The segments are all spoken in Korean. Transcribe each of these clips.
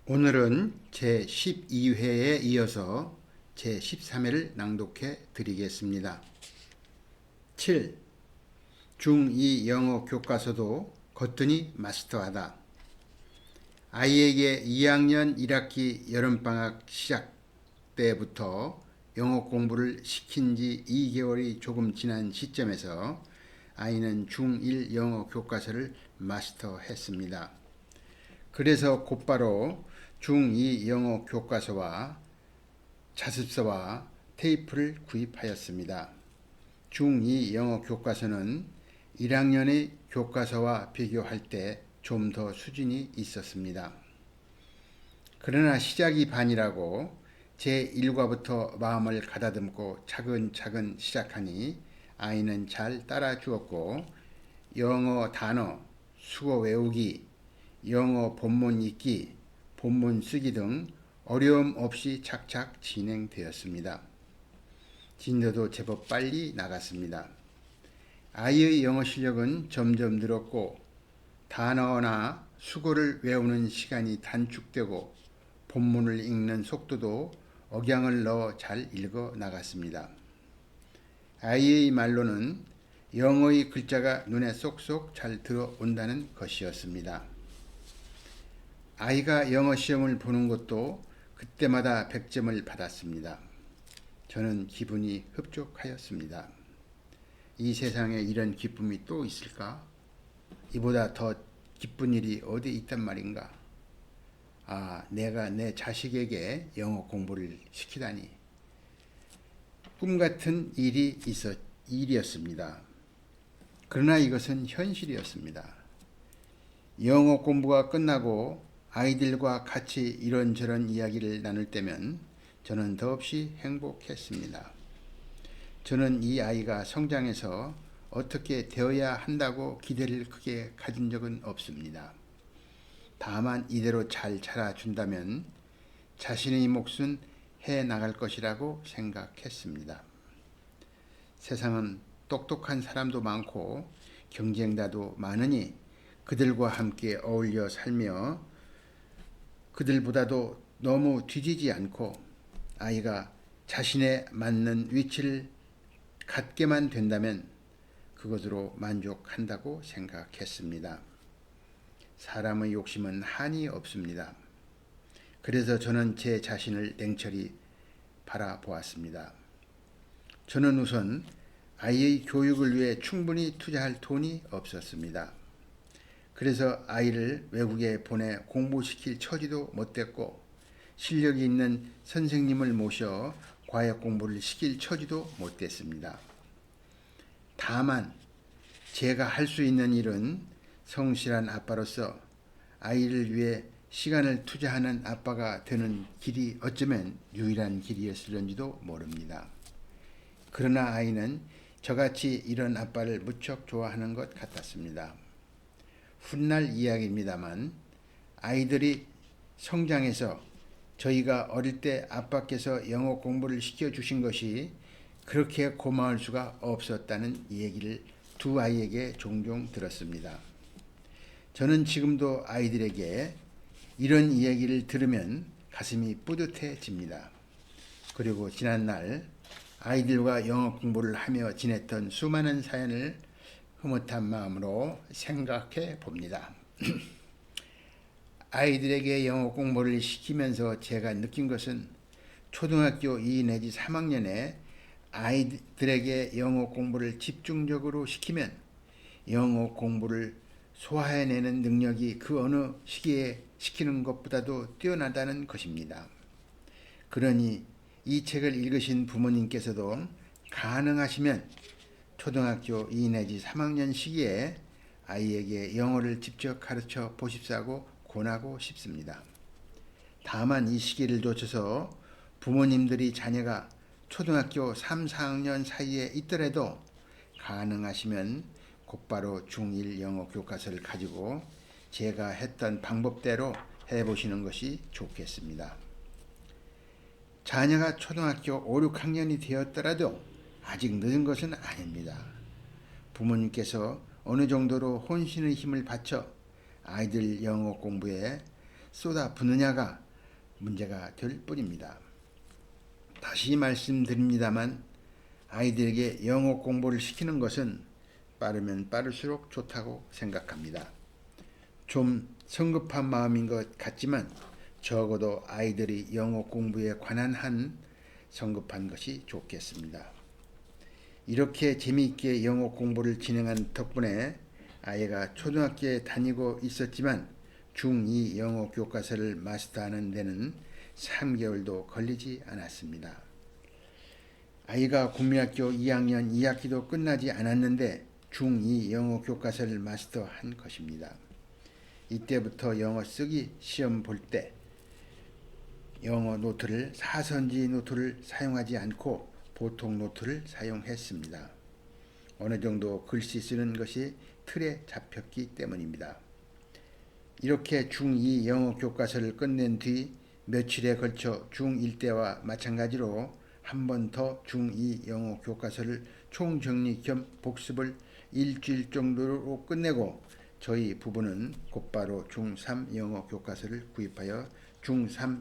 오늘은 제12회에 이어서 제13회를 낭독해 드리겠습니다. 7. 중2 영어 교과서도 거뜬히 마스터하다. 아이에게 2학년 1학기 여름방학 시작 때부터 영어 공부를 시킨 지 2개월이 조금 지난 시점에서 아이는 중1 영어 교과서를 마스터했습니다. 그래서 곧바로 중2 영어 교과서와 자습서와 테이프를 구입하였습니다. 중2 영어 교과서는 1학년의 교과서와 비교할 때 좀 더 수준이 있었습니다. 그러나 시작이 반이라고 제1과부터 마음을 가다듬고 차근차근 시작하니 아이는 잘 따라주었고 영어 단어, 수어 외우기, 영어 본문 읽기, 본문 쓰기 등 어려움 없이 착착 진행되었습니다. 진도도 제법 빨리 나갔습니다. 아이의 영어 실력은 점점 늘었고 단어나 수어를 외우는 시간이 단축되고 본문을 읽는 속도도 억양을 넣어 잘 읽어 나갔습니다. 아이의 말로는 영어의 글자가 눈에 쏙쏙 잘 들어온다는 것이었습니다. 아이가 영어 시험을 보는 것도 그때마다 100점을 받았습니다. 저는 기분이 흡족하였습니다. 이 세상에 이런 기쁨이 또 있을까? 이보다 더 기쁜 일이 어디 있단 말인가? 내가 내 자식에게 영어 공부를 시키다니. 꿈같은 일이었습니다. 그러나 이것은 현실이었습니다. 영어 공부가 끝나고 아이들과 같이 이런저런 이야기를 나눌 때면 저는 더없이 행복했습니다. 저는 이 아이가 성장해서 어떻게 되어야 한다고 기대를 크게 가진 적은 없습니다. 다만 이대로 잘 자라준다면 자신의 몫은 해 나갈 것이라고 생각했습니다. 세상은 똑똑한 사람도 많고 경쟁자도 많으니 그들과 함께 어울려 살며 그들보다도 너무 뒤지지 않고 아이가 자신에 맞는 위치를 갖게만 된다면 그것으로 만족한다고 생각했습니다. 사람의 욕심은 한이 없습니다. 그래서 저는 제 자신을 냉철히 바라보았습니다. 저는 우선 아이의 교육을 위해 충분히 투자할 돈이 없었습니다. 그래서 아이를 외국에 보내 공부시킬 처지도 못됐고 실력이 있는 선생님을 모셔 과외 공부를 시킬 처지도 못됐습니다. 다만 제가 할 수 있는 일은 성실한 아빠로서 아이를 위해 시간을 투자하는 아빠가 되는 길이 어쩌면 유일한 길이었을런지도 모릅니다. 그러나 아이는 저같이 이런 아빠를 무척 좋아하는 것 같았습니다. 훗날 이야기입니다만 아이들이 성장해서 저희가 어릴 때 아빠께서 영어 공부를 시켜주신 것이 그렇게 고마울 수가 없었다는 얘기를 두 아이에게 종종 들었습니다. 저는 지금도 아이들에게 이런 이야기를 들으면 가슴이 뿌듯해집니다. 그리고 지난날 아이들과 영어 공부를 하며 지냈던 수많은 사연을 흐뭇한 마음으로 생각해 봅니다. 아이들에게 영어 공부를 시키면서 제가 느낀 것은 초등학교 2 내지 3학년에 아이들에게 영어 공부를 집중적으로 시키면 영어 공부를 소화해내는 능력이 그 어느 시기에 시키는 것보다도 뛰어나다는 것입니다. 그러니 이 책을 읽으신 부모님께서도 가능하시면 초등학교 2 내지 3학년 시기에 아이에게 영어를 직접 가르쳐 보십사고 권하고 싶습니다. 다만 이 시기를 놓쳐서 부모님들이 자녀가 초등학교 3, 4학년 사이에 있더라도 가능하시면 곧바로 중1 영어 교과서를 가지고 제가 했던 방법대로 해보시는 것이 좋겠습니다. 자녀가 초등학교 5, 6학년이 되었더라도 아직 늦은 것은 아닙니다. 부모님께서 어느 정도로 혼신의 힘을 바쳐 아이들 영어 공부에 쏟아붓느냐가 문제가 될 뿐입니다. 다시 말씀드립니다만 아이들에게 영어 공부를 시키는 것은 빠르면 빠를수록 좋다고 생각합니다. 좀 성급한 마음인 것 같지만 적어도 아이들이 영어 공부에 관한 한 성급한 것이 좋겠습니다. 이렇게 재미있게 영어 공부를 진행한 덕분에 아이가 초등학교에 다니고 있었지만 중2 영어 교과서를 마스터하는 데는 3개월도 걸리지 않았습니다. 아이가 국민학교 2학년 2학기도 끝나지 않았는데 중2 영어 교과서를 마스터한 것입니다. 이때부터 영어 쓰기 시험 볼 때 영어 노트를 사선지 노트를 사용하지 않고 보통 노트를 사용했습니다. 어느 정도 글씨 쓰는 것이 틀에 잡혔기 때문입니다. 이렇게 중2 영어 교과서를 끝낸 뒤 며칠에 걸쳐 중1 때와 마찬가지로 한 번 더 중2 영어 교과서를 총정리 겸 복습을 일주일 정도로 끝내고 저희 부부는 곧바로 중3 영어 교과서를 구입하여 중3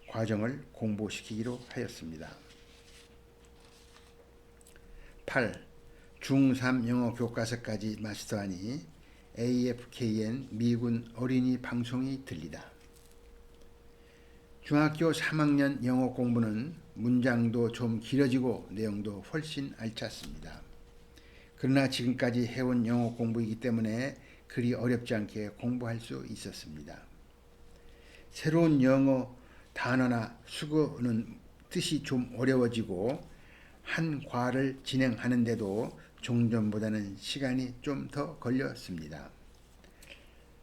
과정을 공부시키기로 하였습니다. 8. 중3 영어 교과서까지 마스터하니 AFKN 미군 어린이 방송이 들리다. 중학교 3학년 영어 공부는 문장도 좀 길어지고 내용도 훨씬 알찼습니다. 그러나 지금까지 해온 영어 공부이기 때문에 그리 어렵지 않게 공부할 수 있었습니다. 새로운 영어 단어나 수거는 뜻이 좀 어려워지고 한 과를 진행하는데도 종전보다는 시간이 좀 더 걸렸습니다.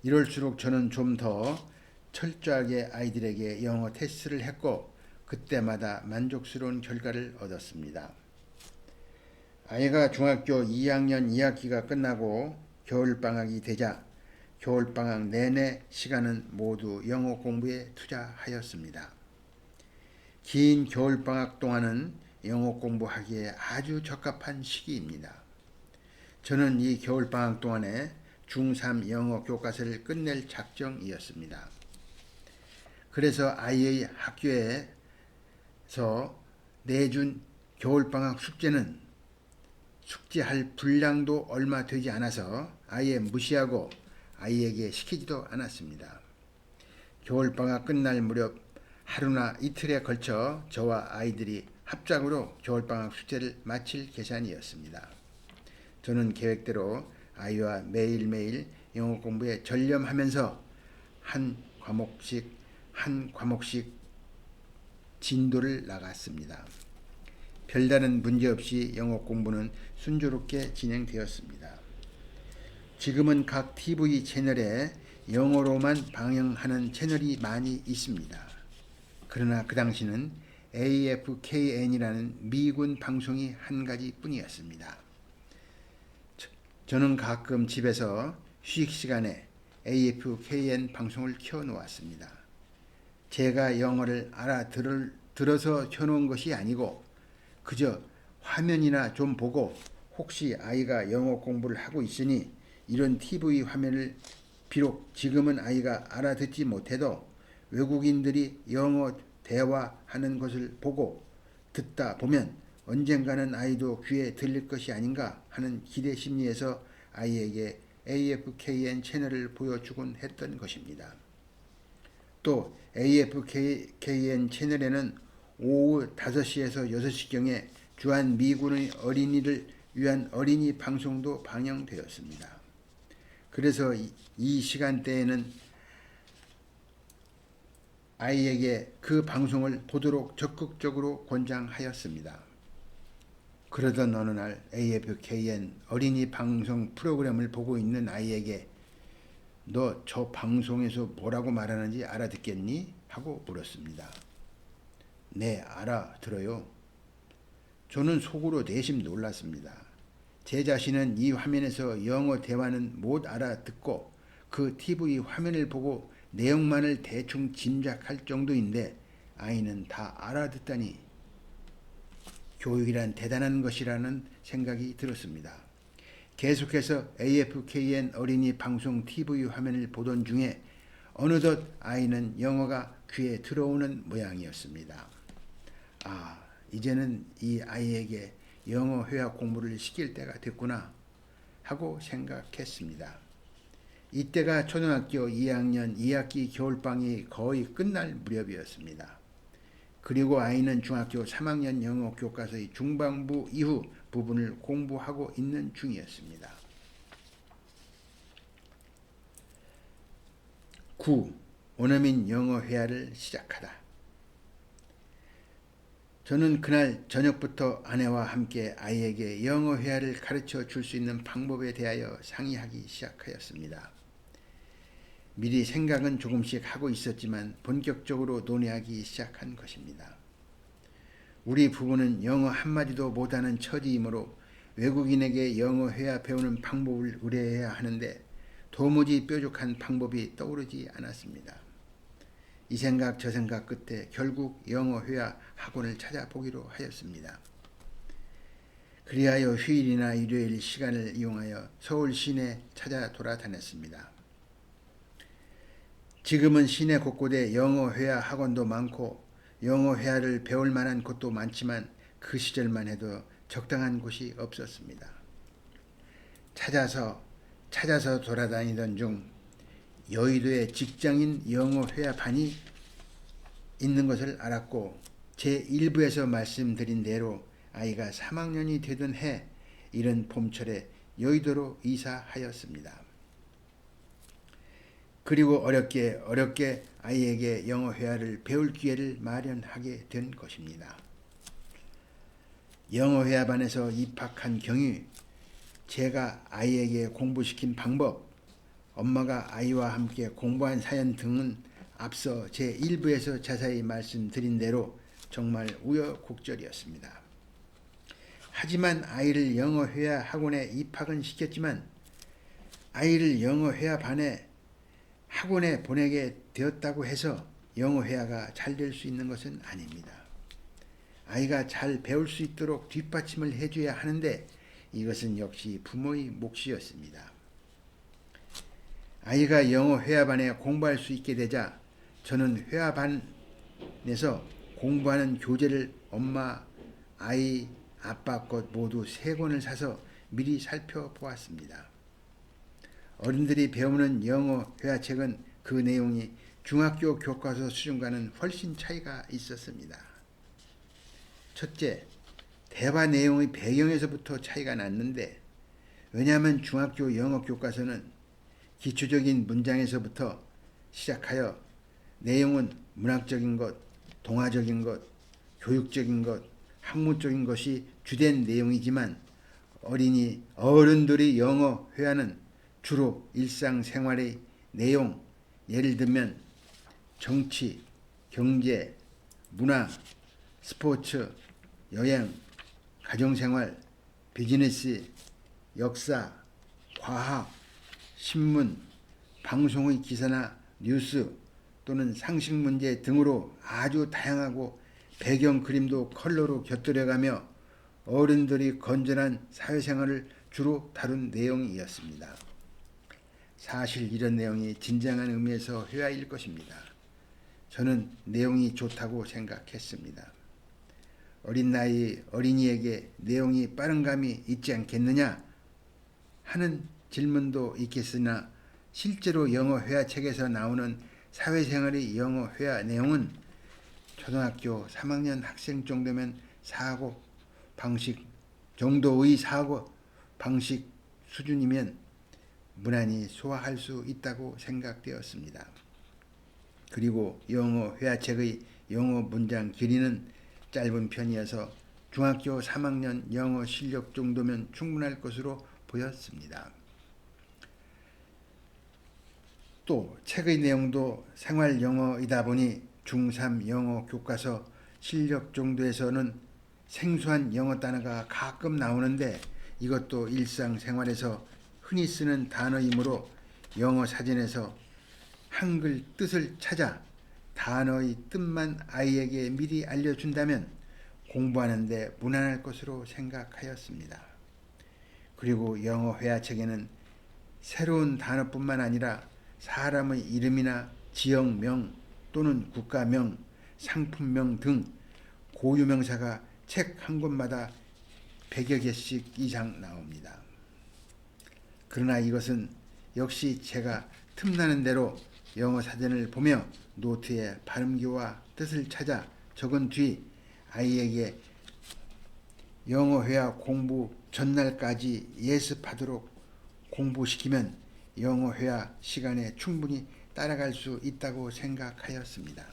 이럴수록 저는 좀 더 철저하게 아이들에게 영어 테스트를 했고 그때마다 만족스러운 결과를 얻었습니다. 아이가 중학교 2학년 2학기가 끝나고 겨울방학이 되자 겨울방학 내내 시간은 모두 영어 공부에 투자하였습니다. 긴 겨울방학 동안은 영어 공부하기에 아주 적합한 시기입니다. 저는 이 겨울방학 동안에 중3 영어 교과서를 끝낼 작정이었습니다. 그래서 아이의 학교에서 내준 겨울방학 숙제는 숙제할 분량도 얼마 되지 않아서 아예 무시하고 아이에게 시키지도 않았습니다. 겨울방학 끝날 무렵 하루나 이틀에 걸쳐 저와 아이들이 합작으로 겨울방학 숙제를 마칠 계산이었습니다. 저는 계획대로 아이와 매일매일 영어 공부에 전념하면서 한 과목씩 진도를 나갔습니다. 별다른 문제 없이 영어 공부는 순조롭게 진행되었습니다. 지금은 각 TV 채널에 영어로만 방영하는 채널이 많이 있습니다. 그러나 그 당시는 AFKN이라는 미군 방송이 한 가지 뿐이었습니다. 저는 가끔 집에서 휴식 시간에 AFKN 방송을 켜놓았습니다. 제가 영어를 알아들어서 켜놓은 것이 아니고 그저 화면이나 좀 보고 혹시 아이가 영어 공부를 하고 있으니 이런 TV 화면을 비록 지금은 아이가 알아듣지 못해도 외국인들이 영어 대화하는 것을 보고 듣다 보면 언젠가는 아이도 귀에 들릴 것이 아닌가 하는 기대 심리에서 아이에게 AFKN 채널을 보여주곤 했던 것입니다. 또 AFKN 채널에는 오후 5시에서 6시경에 주한 미군의 어린이를 위한 어린이 방송도 방영되었습니다. 그래서 이 시간대에는 아이에게 그 방송을 보도록 적극적으로 권장하였습니다. 그러던 어느 날 AFKN 어린이 방송 프로그램을 보고 있는 아이에게 너 저 방송에서 뭐라고 말하는지 알아듣겠니? 하고 물었습니다. 네, 알아들어요. 저는 속으로 내심 놀랐습니다. 제 자신은 이 화면에서 영어 대화는 못 알아듣고 그 TV 화면을 보고 내용만을 대충 짐작할 정도인데 아이는 다 알아듣다니 교육이란 대단한 것이라는 생각이 들었습니다. 계속해서 AFKN 어린이 방송 TV 화면을 보던 중에 어느덧 아이는 영어가 귀에 들어오는 모양이었습니다. 아, 이제는 이 아이에게 영어 회화 공부를 시킬 때가 됐구나 하고 생각했습니다. 이때가 초등학교 2학년 2학기 겨울방이 거의 끝날 무렵이었습니다. 그리고 아이는 중학교 3학년 영어 교과서의 중반부 이후 부분을 공부하고 있는 중이었습니다. 9. 원어민 영어 회화를 시작하다. 저는 그날 저녁부터 아내와 함께 아이에게 영어 회화를 가르쳐 줄 수 있는 방법에 대하여 상의하기 시작하였습니다. 미리 생각은 조금씩 하고 있었지만 본격적으로 논의하기 시작한 것입니다. 우리 부부는 영어 한마디도 못하는 처지이므로 외국인에게 영어 회화 배우는 방법을 의뢰해야 하는데 도무지 뾰족한 방법이 떠오르지 않았습니다. 이 생각 저 생각 끝에 결국 영어 회화 학원을 찾아보기로 하였습니다. 그리하여 휴일이나 일요일 시간을 이용하여 서울 시내 찾아 돌아다녔습니다. 지금은 시내 곳곳에 영어 회화 학원도 많고 영어 회화를 배울 만한 곳도 많지만 그 시절만 해도 적당한 곳이 없었습니다. 찾아서 돌아다니던 중 여의도에 직장인 영어 회화반이 있는 것을 알았고 제1부에서 말씀드린 대로 아이가 3학년이 되던 해 이른 봄철에 여의도로 이사하였습니다. 그리고 어렵게 아이에게 영어 회화를 배울 기회를 마련하게 된 것입니다. 영어 회화반에서 입학한 경위, 제가 아이에게 공부시킨 방법, 엄마가 아이와 함께 공부한 사연 등은 앞서 제1부에서 자세히 말씀드린 대로 정말 우여곡절이었습니다. 하지만 아이를 영어 회화 학원에 입학은 시켰지만 아이를 영어 회화반에 학원에 보내게 되었다고 해서 영어 회화가 잘 될 수 있는 것은 아닙니다. 아이가 잘 배울 수 있도록 뒷받침을 해줘야 하는데 이것은 역시 부모의 몫이었습니다. 아이가 영어 회화반에 공부할 수 있게 되자 저는 회화반에서 공부하는 교재를 엄마, 아이, 아빠 것 모두 3권을 사서 미리 살펴보았습니다. 어른들이 배우는 영어 회화책은 그 내용이 중학교 교과서 수준과는 훨씬 차이가 있었습니다. 첫째, 대화 내용의 배경에서부터 차이가 났는데 왜냐하면 중학교 영어 교과서는 기초적인 문장에서부터 시작하여 내용은 문학적인 것, 동화적인 것, 교육적인 것, 학문적인 것이 주된 내용이지만 어른들의 영어 회화는 주로 일상생활의 내용, 예를 들면 정치, 경제, 문화, 스포츠, 여행, 가정생활, 비즈니스, 역사, 과학, 신문, 방송의 기사나 뉴스 또는 상식 문제 등으로 아주 다양하고 배경 그림도 컬러로 곁들여가며 어른들이 건전한 사회생활을 주로 다룬 내용이었습니다. 사실 이런 내용이 진정한 의미에서 회화일 것입니다. 저는 내용이 좋다고 생각했습니다. 어린 나이 어린이에게 내용이 빠른 감이 있지 않겠느냐 하는 질문도 있겠으나 실제로 영어 회화책에서 나오는 사회생활의 영어 회화 내용은 초등학교 3학년 학생 정도면 정도의 사고 방식 수준이면 무난히 소화할 수 있다고 생각되었습니다. 그리고 영어 회화책의 영어 문장 길이는 짧은 편이어서 중학교 3학년 영어 실력 정도면 충분할 것으로 보였습니다. 또 책의 내용도 생활 영어이다 보니 중3 영어 교과서 실력 정도에서는 생소한 영어 단어가 가끔 나오는데 이것도 일상생활에서 흔히 쓰는 단어이므로 영어 사전에서 한글 뜻을 찾아 단어의 뜻만 아이에게 미리 알려준다면 공부하는데 무난할 것으로 생각하였습니다. 그리고 영어 회화책에는 새로운 단어뿐만 아니라 사람의 이름이나 지역명 또는 국가명, 상품명 등 고유명사가 책 한 권마다 100여 개씩 이상 나옵니다. 그러나 이것은 역시 제가 틈나는 대로 영어 사전을 보며 노트에 발음기와 뜻을 찾아 적은 뒤 아이에게 영어 회화 공부 전날까지 예습하도록 공부시키면 영어 회화 시간에 충분히 따라갈 수 있다고 생각하였습니다.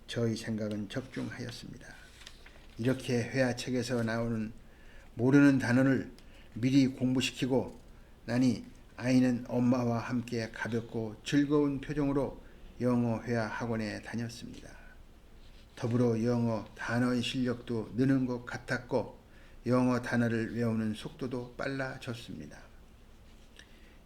저희 생각은 적중하였습니다. 이렇게 회화책에서 나오는 모르는 단어를 미리 공부시키고 나니 아이는 엄마와 함께 가볍고 즐거운 표정으로 영어 회화 학원에 다녔습니다. 더불어 영어 단어의 실력도 느는 것 같았고 영어 단어를 외우는 속도도 빨라졌습니다.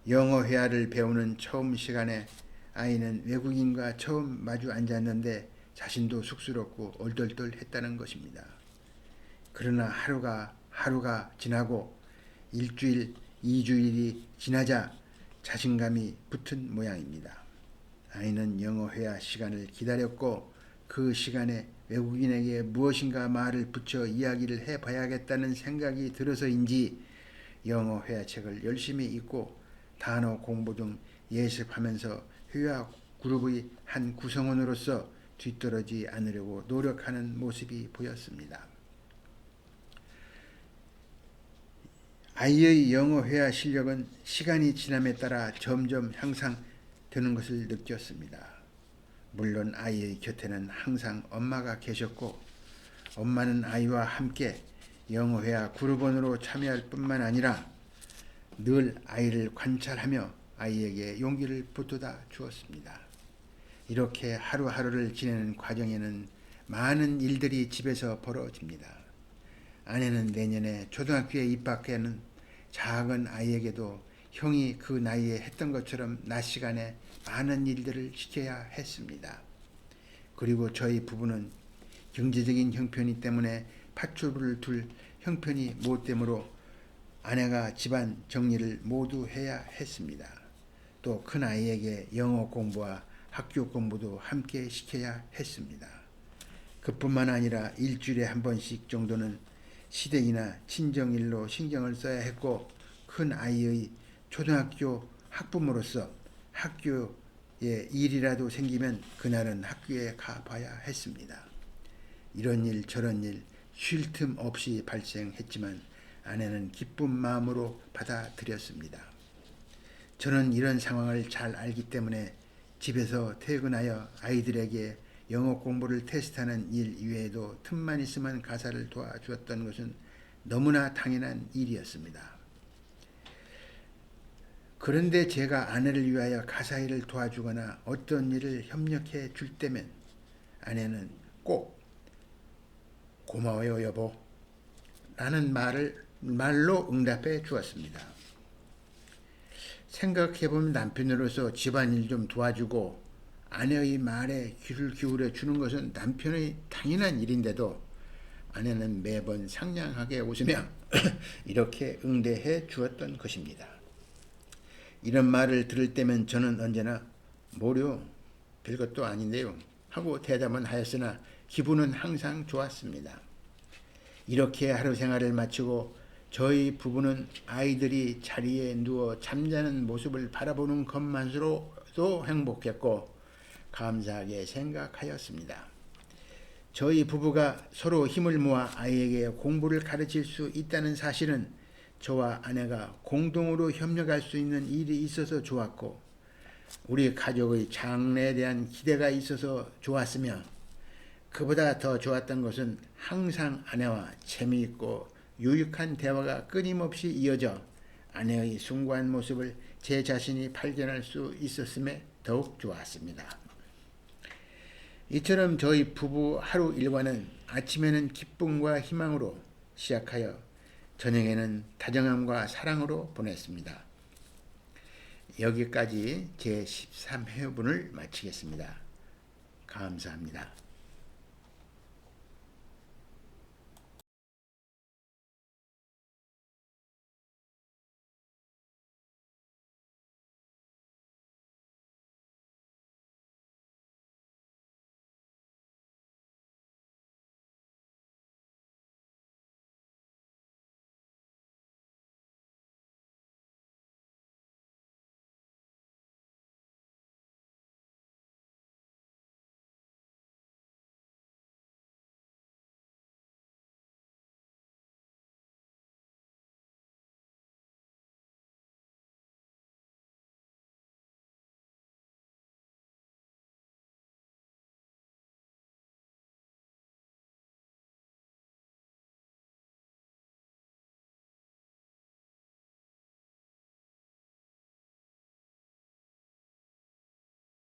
영어 회화를 배우는 처음 시간에 아이는 외국인과 처음 마주 앉았는데 자신도 쑥스럽고 얼떨떨했다는 것입니다. 그러나 하루가 지나고 일주일, 2주일이 지나자 자신감이 붙은 모양입니다. 아이는 영어 회화 시간을 기다렸고 그 시간에 외국인에게 무엇인가 말을 붙여 이야기를 해봐야겠다는 생각이 들어서인지 영어 회화책을 열심히 읽고 단어 공부 등 예습하면서 회화 그룹의 한 구성원으로서 뒤떨어지지 않으려고 노력하는 모습이 보였습니다. 아이의 영어 회화 실력은 시간이 지남에 따라 점점 향상되는 것을 느꼈습니다. 물론 아이의 곁에는 항상 엄마가 계셨고 엄마는 아이와 함께 영어 회화 그룹원으로 참여할 뿐만 아니라 늘 아이를 관찰하며 아이에게 용기를 북돋아 주었습니다. 이렇게 하루하루를 지내는 과정에는 많은 일들이 집에서 벌어집니다. 아내는 내년에 초등학교에 입학하는 작은 아이에게도 형이 그 나이에 했던 것처럼 낮 시간에 많은 일들을 시켜야 했습니다. 그리고 저희 부부는 경제적인 형편이 때문에 파출부를 둘 형편이 못 되므로 아내가 집안 정리를 모두 해야 했습니다. 또 큰 아이에게 영어 공부와 학교 공부도 함께 시켜야 했습니다. 그뿐만 아니라 일주일에 한 번씩 정도는 시댁이나 친정일로 신경을 써야 했고 큰 아이의 초등학교 학부모로서 학교에 일이라도 생기면 그날은 학교에 가봐야 했습니다. 이런 일 저런 일 쉴 틈 없이 발생했지만 아내는 기쁜 마음으로 받아들였습니다. 저는 이런 상황을 잘 알기 때문에 집에서 퇴근하여 아이들에게 영어 공부를 테스트하는 일 이외에도 틈만 있으면 가사를 도와주었던 것은 너무나 당연한 일이었습니다. 그런데 제가 아내를 위하여 가사 일을 도와주거나 어떤 일을 협력해 줄 때면 아내는 꼭 고마워요 여보 라는 말로 응답해 주었습니다. 생각해보면 남편으로서 집안일 좀 도와주고 아내의 말에 귀를 기울여 주는 것은 남편의 당연한 일인데도 아내는 매번 상냥하게 웃으며 이렇게 응대해 주었던 것입니다. 이런 말을 들을 때면 저는 언제나 뭐려 별것도 아닌데요 하고 대답은 하였으나 기분은 항상 좋았습니다. 이렇게 하루 생활을 마치고 저희 부부는 아이들이 자리에 누워 잠자는 모습을 바라보는 것만으로도 행복했고 감사하게 생각하였습니다. 저희 부부가 서로 힘을 모아 아이에게 공부를 가르칠 수 있다는 사실은 저와 아내가 공동으로 협력할 수 있는 일이 있어서 좋았고 우리 가족의 장래에 대한 기대가 있어서 좋았으며 그보다 더 좋았던 것은 항상 아내와 재미있고 유익한 대화가 끊임없이 이어져 아내의 숭고한 모습을 제 자신이 발견할 수 있었음에 더욱 좋았습니다. 이처럼 저희 부부 하루 일과는 아침에는 기쁨과 희망으로 시작하여 저녁에는 다정함과 사랑으로 보냈습니다. 여기까지 제 13회분을 마치겠습니다. 감사합니다.